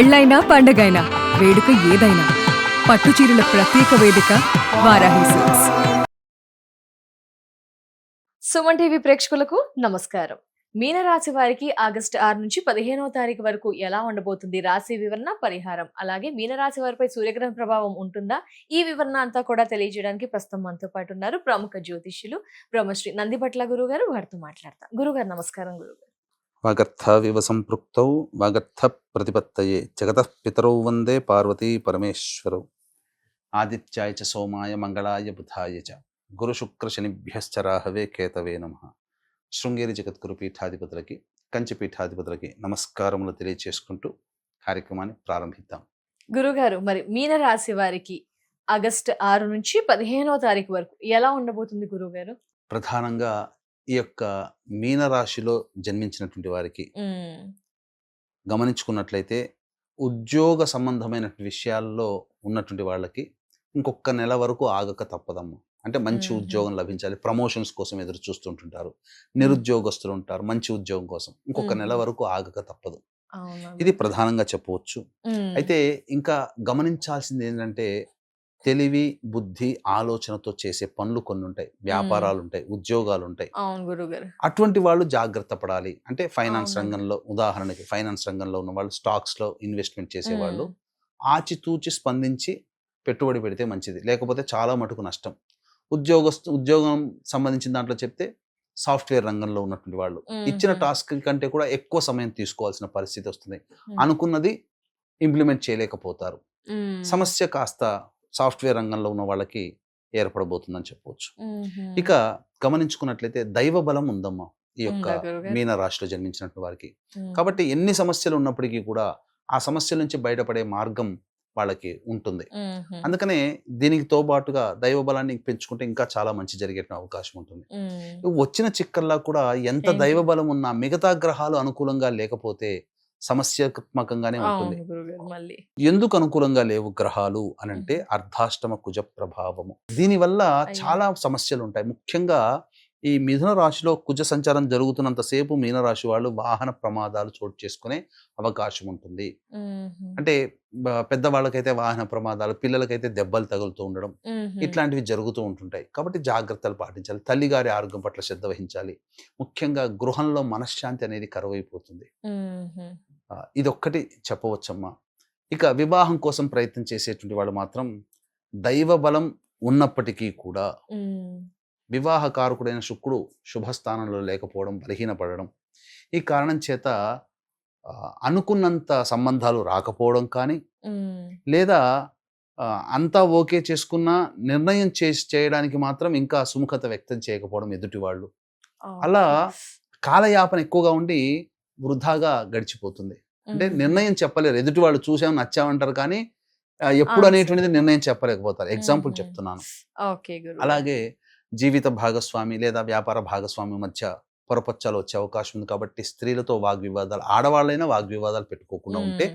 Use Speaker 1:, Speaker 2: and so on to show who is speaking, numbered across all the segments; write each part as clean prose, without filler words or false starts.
Speaker 1: పెళ్ళైనా పండగైనా వేడుక ఏదైనా పట్టుచీరల ప్రత్యేక వేదిక వారాహి సిల్క్స్.
Speaker 2: సుమన్ టీవీ ప్రేక్షకులకు నమస్కారం. మీనరాశి వారికి ఆగస్టు 6 నుంచి 15వ తారీఖు వరకు ఎలా ఉండబోతుంది రాశి వివరణ పరిహారం, అలాగే మీనరాశి వారిపై సూర్యగ్రహణ ప్రభావం ఉంటుందా, ఈ వివరణ అంతా కూడా తెలియజేయడానికి ప్రస్తుతం మనతో పాటు ఉన్నారు ప్రముఖ జ్యోతిష్యులు బ్రహ్మశ్రీ నందిపట్ల గురువు గారు. వారితో మాట్లాడతాం. గురుగారు నమస్కారం. గురుగారు
Speaker 3: వాగర్థవివ సంపృక్తౌ వాగర్థ ప్రతిపత్తయే జగతః పితరౌ వందే పార్వతీ పరమేశ్వరౌ. ఆదిత్యాయ చ సోమాయ మంగళాయ బుధాయ చ గురు శుక్ర శనిభ్యశ్చ రాహవే కేతవే నమః. శృంగేరి జగద్గురు పీఠాధిపతులకి, కంచి పీఠాధిపతులకి నమస్కారములు తెలియచేసుకుంటూ కార్యక్రమాన్ని ప్రారంభిద్దాం.
Speaker 2: గురుగారు, మరి మీనరాశి వారికి ఆగస్టు 6 నుంచి 15వ తారీఖు వరకు ఎలా ఉండబోతుంది గురుగారు?
Speaker 3: ప్రధానంగా ఈ యొక్క మీనరాశిలో జన్మించినటువంటి వారికి గమనించుకున్నట్లయితే ఉద్యోగ సంబంధమైన విషయాల్లో ఉన్నటువంటి వాళ్ళకి ఇంకొక నెల వరకు ఆగక తప్పదమ్మా. అంటే మంచి ఉద్యోగం లభించాలి, ప్రమోషన్స్ కోసం ఎదురు చూస్తుంటుంటారు, నిరుద్యోగస్తులు ఉంటారు, మంచి ఉద్యోగం కోసం ఇంకొక నెల వరకు ఆగక తప్పదు. ఇది ప్రధానంగా చెప్పవచ్చు. అయితే ఇంకా గమనించాల్సింది ఏంటంటే తెలివి, బుద్ధి, ఆలోచనతో చేసే పనులు కొన్ని ఉంటాయి, వ్యాపారాలు ఉంటాయి, ఉద్యోగాలు ఉంటాయి. అటువంటి వాళ్ళు జాగ్రత్త పడాలి. అంటే ఫైనాన్స్ రంగంలో, ఉదాహరణకి ఫైనాన్స్ రంగంలో ఉన్న వాళ్ళు, స్టాక్స్ లో ఇన్వెస్ట్మెంట్ చేసేవాళ్ళు ఆచితూచి స్పందించి పెట్టుబడి పెడితే మంచిది, లేకపోతే చాలా మటుకు నష్టం. ఉద్యోగం సంబంధించిన దాంట్లో చెప్తే సాఫ్ట్వేర్ రంగంలో ఉన్నటువంటి వాళ్ళు ఇచ్చిన టాస్క్ కంటే కూడా ఎక్కువ సమయం తీసుకోవాల్సిన పరిస్థితి వస్తుంది. అనుకున్నది ఇంప్లిమెంట్ చేయలేకపోతారు. సమస్య కాస్త సాఫ్ట్వేర్ రంగంలో ఉన్న వాళ్ళకి ఏర్పడబోతుందని చెప్పవచ్చు. ఇక గమనించుకున్నట్లయితే దైవ బలం ఉందమ్మా ఈ యొక్క మీన రాశిలో జన్మించినటువంటి వారికి. కాబట్టి ఎన్ని సమస్యలు ఉన్నప్పటికీ కూడా ఆ సమస్యల నుంచి బయటపడే మార్గం వాళ్ళకి ఉంటుంది. అందుకనే దీనికి తోబాటుగా దైవ బలాన్ని పెంచుకుంటే ఇంకా చాలా మంచి జరిగే అవకాశం ఉంటుంది. వచ్చిన చిక్కల్లా కూడా ఎంత దైవ బలం ఉన్నా మిగతా గ్రహాలు అనుకూలంగా లేకపోతే సమస్యాత్మకంగానే ఉంటుంది. ఎందుకు అనుకూలంగా లేవు గ్రహాలు అనంటే అర్ధాష్టమ కుజ ప్రభావము. దీనివల్ల చాలా సమస్యలు ఉంటాయి. ముఖ్యంగా ఈ మిథున రాశిలో కుజ సంచారం జరుగుతున్నంతసేపు మీనరాశి వాళ్ళు వాహన ప్రమాదాలు చోటు చేసుకునే అవకాశం ఉంటుంది. అంటే పెద్దవాళ్ళకైతే వాహన ప్రమాదాలు, పిల్లలకైతే దెబ్బలు తగులుతూ ఉండడం, ఇట్లాంటివి జరుగుతూ ఉంటుంటాయి. కాబట్టి జాగ్రత్తలు పాటించాలి. తల్లిగారి ఆరోగ్యం పట్ల శ్రద్ధ వహించాలి. ముఖ్యంగా గృహంలో మనశ్శాంతి అనేది కరువైపోతుంది. ఇదొక్కటి చెప్పవచ్చమ్మా. ఇక వివాహం కోసం ప్రయత్నం చేసేటువంటి వాళ్ళు మాత్రం దైవ బలం ఉన్నప్పటికీ కూడా వివాహ కారకుడైన శుక్రుడు శుభస్థానంలో లేకపోవడం, బలహీనపడడం, ఈ కారణం చేత అనుకున్నంత సంబంధాలు రాకపోవడం కానీ, లేదా అంతా ఓకే చేసుకున్న నిర్ణయం చేయడానికి మాత్రం ఇంకా సుముఖత వ్యక్తం చేయకపోవడం ఎదుటి వాళ్ళు. అలా కాలయాపన ఎక్కువగా ఉండి వృధాగా గడిచిపోతుంది. అంటే నిర్ణయం చెప్పలేరు. ఎదుటి వాళ్ళు చూసాం నచ్చామంటారు కానీ ఎప్పుడు అనేటువంటిది నిర్ణయం చెప్పలేకపోతారు. ఎగ్జాంపుల్ చెప్తున్నాను. అలాగే జీవిత భాగస్వామి లేదా వ్యాపార భాగస్వామి మధ్య పొరపచ్చాలు వచ్చే అవకాశం ఉంది. కాబట్టి స్త్రీలతో వాగ్వివాదాలు, ఆడవాళ్ళైనా వాగ్వివాదాలు పెట్టుకోకుండా ఉంటే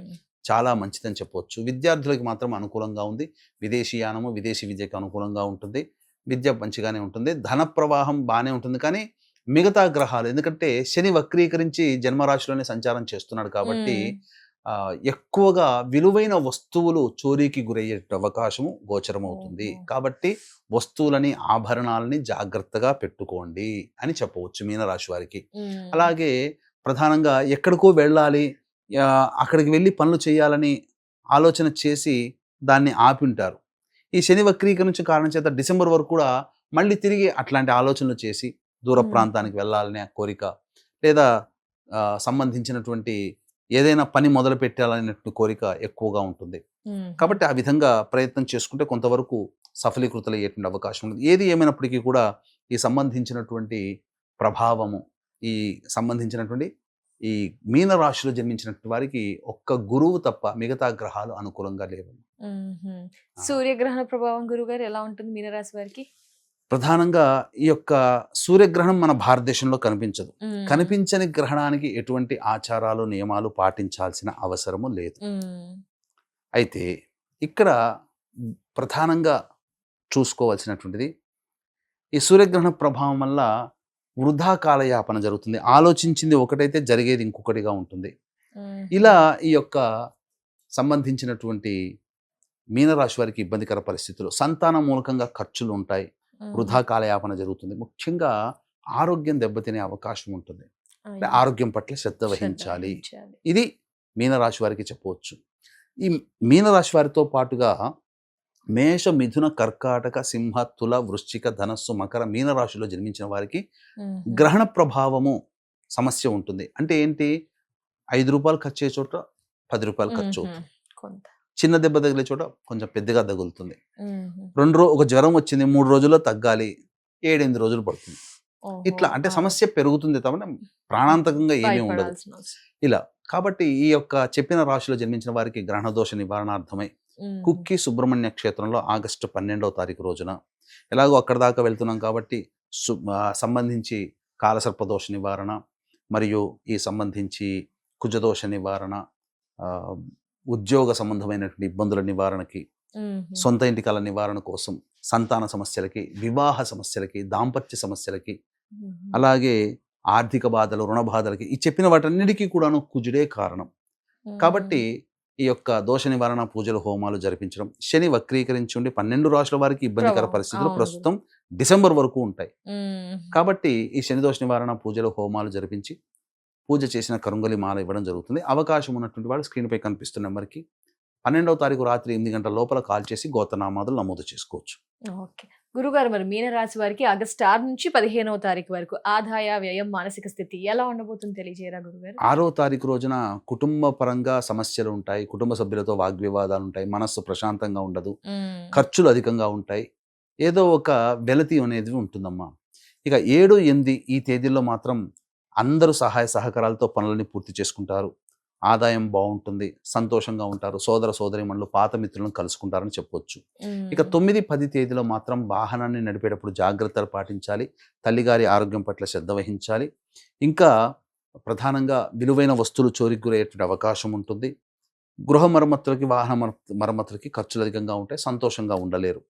Speaker 3: చాలా మంచిదని చెప్పవచ్చు. విద్యార్థులకి మాత్రం అనుకూలంగా ఉంది. విదేశీయానము, విదేశీ విద్యకు అనుకూలంగా ఉంటుంది. విద్య మంచిగానే ఉంటుంది. ధన ప్రవాహం బాగానే ఉంటుంది. కానీ మిగతా గ్రహాలు, ఎందుకంటే శని వక్రీకరించి జన్మరాశిలోనే సంచారం చేస్తున్నాడు కాబట్టి ఎక్కువగా విలువైన వస్తువులు చోరీకి గురయ్యే అవకాశము గోచరమవుతుంది. కాబట్టి వస్తువులని, ఆభరణాలని జాగ్రత్తగా పెట్టుకోండి అని చెప్పవచ్చు మీనరాశి వారికి. అలాగే ప్రధానంగా ఎక్కడికో వెళ్ళాలి, అక్కడికి వెళ్ళి పనులు చేయాలని ఆలోచన చేసి దాన్ని ఆపింటారు. ఈ శని వక్రీకరించిన కారణం చేత డిసెంబర్ వరకు కూడా మళ్ళీ తిరిగి అట్లాంటి ఆలోచనలు చేసి దూర ప్రాంతానికి వెళ్ళాలనే కోరిక, లేదా సంబంధించినటువంటి ఏదైనా పని మొదలు పెట్టాలనేటువంటి కోరిక ఎక్కువగా ఉంటుంది. కాబట్టి ఆ విధంగా ప్రయత్నం చేసుకుంటే కొంతవరకు సఫలీకృతలయ్యేటువంటి అవకాశం ఉంది. ఏది ఏమైనప్పటికీ కూడా ఈ సంబంధించినటువంటి ప్రభావము, ఈ సంబంధించినటువంటి ఈ మీన రాశిలో జన్మించినటువంటి వారికి ఒక్క గురువు తప్ప మిగతా గ్రహాలు అనుకూలంగా లేవు.
Speaker 2: సూర్యగ్రహణ ప్రభావం గురుగారు ఎలా ఉంటుంది మీనరాశి వారికి?
Speaker 3: ప్రధానంగా ఈ యొక్క సూర్యగ్రహణం మన భారతదేశంలో కనిపించదు. కనిపించని గ్రహణానికి ఎటువంటి ఆచారాలు, నియమాలు పాటించాల్సిన అవసరము లేదు. అయితే ఇక్కడ ప్రధానంగా చూసుకోవాల్సినటువంటిది ఈ సూర్యగ్రహణ ప్రభావం వల్ల వృధా కాలయాపన జరుగుతుంది. ఆలోచించింది ఒకటైతే జరిగేది ఇంకొకటిగా ఉంటుంది. ఇలా ఈ యొక్క సంబంధించినటువంటి మీనరాశి వారికి ఇబ్బందికర పరిస్థితులు, సంతానం మూలకంగా ఖర్చులు ఉంటాయి, వృధా కాలయాపన జరుగుతుంది. ముఖ్యంగా ఆరోగ్యం దెబ్బతినే అవకాశం ఉంటుంది. అంటే ఆరోగ్యం పట్ల శ్రద్ధ వహించాలి. ఇది మీనరాశి వారికి చెప్పవచ్చు. ఈ మీనరాశి వారితో పాటుగా మేష, మిథున, కర్కాటక, సింహ, తుల, వృశ్చిక, ధనస్సు, మకర, మీనరాశిలో జన్మించిన వారికి గ్రహణ ప్రభావము సమస్య ఉంటుంది. అంటే ఏంటి, 5 రూపాయలు ఖర్చు అయ్యే చోట 10 రూపాయలు ఖర్చు అవుతుంది. చిన్న దెబ్బ తగిలే చోట కొంచెం పెద్దగా తగులుతుంది. ఒక జ్వరం వచ్చింది, 3 రోజుల్లో తగ్గాలి, 7-8 రోజులు పడుతుంది. ఇట్లా అంటే సమస్య పెరుగుతుంది తప్ప ప్రాణాంతకంగా ఏమీ ఉండదు. ఇలా కాబట్టి ఈ యొక్క చెప్పిన రాశిలో జన్మించిన వారికి గ్రహణ దోష నివారణార్థమై కుక్కి సుబ్రహ్మణ్య క్షేత్రంలో ఆగస్టు 12వ తారీఖు రోజున, ఎలాగో అక్కడ దాకా వెళ్తున్నాం కాబట్టి సంబంధించి కాలసర్పదోష నివారణ మరియు ఈ సంబంధించి కుజదోష నివారణ, ఉద్యోగ సంబంధమైనటువంటి ఇబ్బందుల నివారణకి, సొంత ఇంటి కళ నివారణ కోసం, సంతాన సమస్యలకి, వివాహ సమస్యలకి, దాంపత్య సమస్యలకి, అలాగే ఆర్థిక బాధలు, రుణ బాధలకి, ఈ చెప్పిన వాటన్నిటికీ కూడాను కుజుడే కారణం. కాబట్టి ఈ యొక్క దోష నివారణ పూజలు, హోమాలు జరిపించడం. శని వక్రీకరించి ఉండి 12 రాశుల వారికి ఇబ్బందికర పరిస్థితులు ప్రస్తుతం డిసెంబర్ వరకు ఉంటాయి. కాబట్టి ఈ శని దోష నివారణ పూజలు, హోమాలు జరిపించి పూజ చేసిన కరుంగలి మాల ఇవ్వడం జరుగుతుంది. అవకాశం ఉన్నటువంటి వాళ్ళు స్క్రీన్పై కనిపిస్తున్న నెంబర్కి 12వ తారీఖు రాత్రి 8 గంటల లోపల కాల్ చేసి గోత్రనామాదులు నమోదు చేసుకోవచ్చు.
Speaker 2: ఓకే గురుగారు, మరి మీనరాశి వారికి ఆగస్టు 6 నుంచి 15వ తారీఖు వరకు ఆదాయ, వ్యయం, మానసిక స్థితి ఎలా ఉండబోతుంది తెలియజేయరా గురుగారు?
Speaker 3: 6వ తారీఖు రోజున కుటుంబ పరంగా సమస్యలు ఉంటాయి, కుటుంబ సభ్యులతో వాగ్వివాదాలు ఉంటాయి, మనస్సు ప్రశాంతంగా ఉండదు, ఖర్చులు అధికంగా ఉంటాయి, ఏదో ఒక వెలతి అనేది ఉంటుందమ్మా. ఇక 7, 8 ఈ తేదీల్లో మాత్రం అందరూ సహాయ సహకారాలతో పనులని పూర్తి చేసుకుంటారు, ఆదాయం బాగుంటుంది, సంతోషంగా ఉంటారు, సోదర సోదరీమణులు, పాత మిత్రులను కలుసుకుంటారని చెప్పొచ్చు. ఇక 9, 10 తేదీలో మాత్రం వాహనాన్ని నడిపేటప్పుడు జాగ్రత్తలు పాటించాలి, తల్లిగారి ఆరోగ్యం పట్ల శ్రద్ధ వహించాలి, ఇంకా ప్రధానంగా విలువైన వస్తువులు చోరికి గురయ్యేటువంటి అవకాశం ఉంటుంది, గృహ మరమ్మతులకి, వాహన మరమ్మతులకి ఖర్చులు అధికంగా ఉంటాయి, సంతోషంగా ఉండలేరు.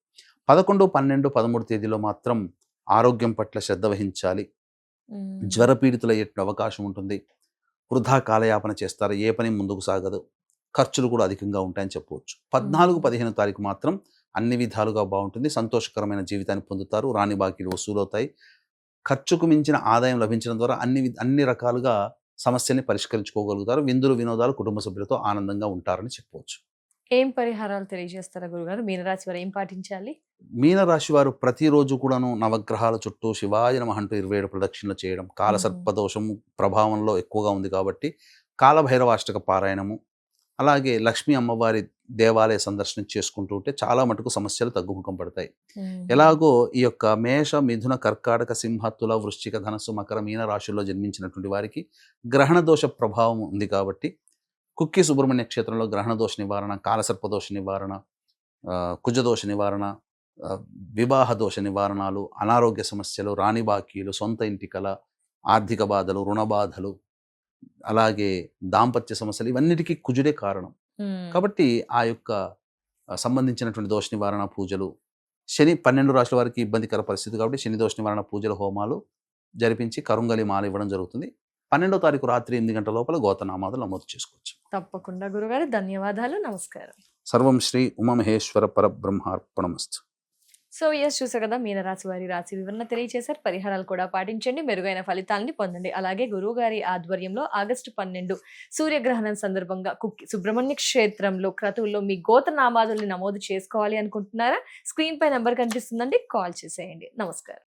Speaker 3: 11, 12, 13 తేదీలో మాత్రం ఆరోగ్యం పట్ల శ్రద్ధ వహించాలి, జ్వరపీడితులయ్యే అవకాశం ఉంటుంది, వృధా కాలయాపన చేస్తారు, ఏ పని ముందుకు సాగదు, ఖర్చులు కూడా అధికంగా ఉంటాయని చెప్పవచ్చు. 14, 15 తారీఖు మాత్రం అన్ని విధాలుగా బాగుంటుంది, సంతోషకరమైన జీవితాన్ని పొందుతారు, రాని బాకీలు వసూలవుతాయి, ఖర్చుకు మించిన ఆదాయం లభించడం ద్వారా అన్ని రకాలుగా సమస్యల్ని పరిష్కరించుకోగలుగుతారు, విందులు వినోదాలు కుటుంబ సభ్యులతో ఆనందంగా ఉంటారని చెప్పవచ్చు.
Speaker 2: ఏం పరిహారాలు తెలియజేస్తారా గురుగారు? మీనరాశి వారు ఏం పాటించాలి?
Speaker 3: మీనరాశి వారు ప్రతిరోజు కూడాను నవగ్రహాల చుట్టూ శివాయ నమః అంటూ 27 ప్రదక్షిణలు చేయడం, కాలసర్పదోషం ప్రభావంలో ఎక్కువగా ఉంది కాబట్టి కాలభైరవాష్టక పారాయణము, అలాగే లక్ష్మీ అమ్మవారి దేవాలయ సందర్శనం చేసుకుంటూ ఉంటే చాలా మటుకు సమస్యలు తగ్గుముఖం పడతాయి. ఎలాగో ఈ యొక్క మేష, మిథున, కర్కాటక, సింహ, తుల, వృశ్చిక, ధనస్సు, మకర, మీన రాశుల్లో జన్మించినటువంటి వారికి గ్రహణ దోష ప్రభావం ఉంది కాబట్టి కుక్కి సుబ్రహ్మణ్య క్షేత్రంలో గ్రహణ దోష నివారణ, కాలసర్పదోష నివారణ, కుజదోష నివారణ, వివాహ దోష నివారణలు, అనారోగ్య సమస్యలు, రాని బాకీలు, సొంత ఇంటి కల, ఆర్థిక బాధలు, రుణ బాధలు, అలాగే దాంపత్య సమస్యలు, ఇవన్నిటికీ కుజుడే కారణం. కాబట్టి ఆ యొక్క సంబంధించినటువంటి దోష నివారణ పూజలు, శని 12 రాశుల వారికి ఇబ్బందికర పరిస్థితి కాబట్టి శని దోష నివారణ పూజలు, హోమాలు జరిపించి కరుంగలి మాల ఇవ్వడం జరుగుతుంది. 12వ తారీఖు రాత్రి 8 గంటల లోపల గోత్రనామాదులు నమోదు చేసుకోవచ్చు.
Speaker 2: తప్పకుండా గురుగారు, ధన్యవాదాలు, నమస్కారం.
Speaker 3: సర్వం శ్రీ ఉమామహేశ్వర పరబ్రహ్మార్పణమస్తు.
Speaker 2: సో చూసారు కదా, మీనరాశి వారి రాశి వివరణ తెలియజేశారు. పరిహారాలు కూడా పాటించండి, మెరుగైన ఫలితాలని పొందండి. అలాగే గురువు గారి ఆధ్వర్యంలో ఆగస్టు 12 సూర్యగ్రహణం సందర్భంగా కుక్కి సుబ్రహ్మణ్య క్షేత్రంలో క్రతువుల్లో మీ గోత్రనామాదుల్ని నమోదు చేసుకోవాలి అనుకుంటున్నారా? స్క్రీన్ పై నెంబర్ కనిపిస్తుందండి, కాల్ చేసేయండి. నమస్కారం.